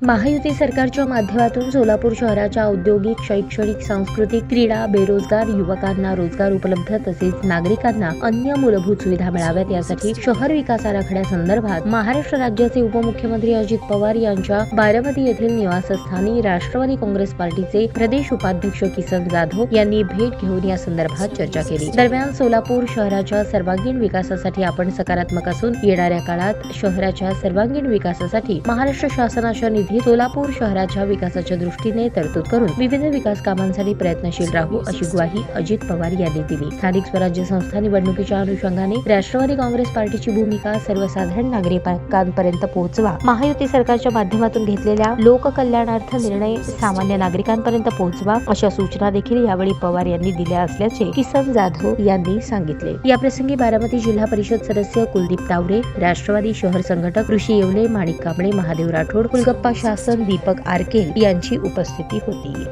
महायुती सरकारच्या माध्यमातून सोलापूर शहराच्या औद्योगिक, शैक्षणिक, सांस्कृतिक, क्रीडा, बेरोजगार युवकांना रोजगार उपलब्ध तसेच नागरिकांना अन्य मूलभूत सुविधा मिळाव्यात यासाठी शहर विकास आराखड्यासंदर्भात महाराष्ट्र राज्याचे उपमुख्यमंत्री अजित पवार यांच्या बारामती येथील निवासस्थानी राष्ट्रवादी काँग्रेस पार्टीचे प्रदेश उपाध्यक्ष किसन जाधव यांनी भेट घेऊन या संदर्भात चर्चा केली। दरम्यान सोलापूर शहराच्या सर्वांगीण विकासासाठी आपण सकारात्मक असून येणाऱ्या काळात शहराच्या सर्वांगीण विकासासाठी महाराष्ट्र शासनाच्या निधी सोलापूर शहराच्या विकासाच्या दृष्टीने तरतूद करून विविध विकास कामांसाठी प्रयत्नशील राहू अशी ग्वाही अजित पवार यांनी दिली। स्थानिक स्वराज्य संस्था निवडणुकीच्या अनुषंगाने राष्ट्रवादी काँग्रेस पार्टीची भूमिका सर्वसाधारण नागरिकांपर्यंत पोहोचवा, महायुती सरकारच्या माध्यमातून घेतलेल्या लोककल्याणार्थ निर्णय सामान्य नागरिकांपर्यंत पोहोचवा अशा सूचना देखील यावेळी पवार यांनी दिल्या असल्याचे किसन जाधव यांनी सांगितले। याप्रसंगी बारामती जिल्हा परिषद सदस्य कुलदीप तावरे, राष्ट्रवादी शहर संघटक ऋषी येवले, माणिक कांबळे, महादेव राठोड, कुलगप्पा शासन, दीपक आरकेल यांची उपस्थिती होती।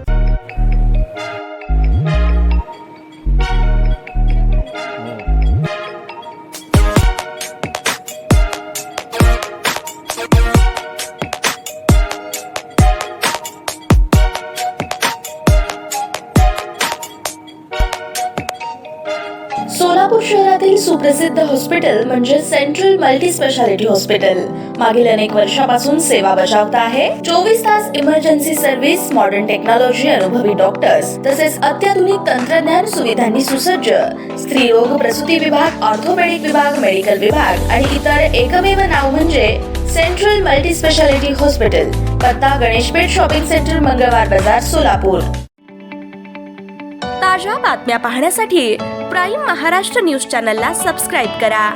सोलापूर शहरातील सुप्रसिद्ध हॉस्पिटल म्हणजे सेंट्रल मल्टी स्पेशालिटी हॉस्पिटल मागील अनेक वर्षापासून सेवा बजावत आहे। 24 तास इमर्जन्सी सर्व्हिस, मॉडर्न टेक्नॉलॉजी, अनुभवी डॉक्टर्स तसेच अत्याधुनिक तंत्रज्ञान सुविधांनी सुसज्ज स्त्रीरोग प्रसूती विभाग, ऑर्थोपेडिक विभाग, मेडिकल विभाग आणि इतर एकमेव नाव म्हणजे सेंट्रल मल्टी स्पेशालिटी हॉस्पिटल। पत्ता गणेशपेठ शॉपिंग सेंटर, मंगळवार बाजार, सोलापूर। ताज्या बातम्या पाहण्यासाठी प्राईम महाराष्ट्र न्यूज चॅनलला सबस्क्राईब करा।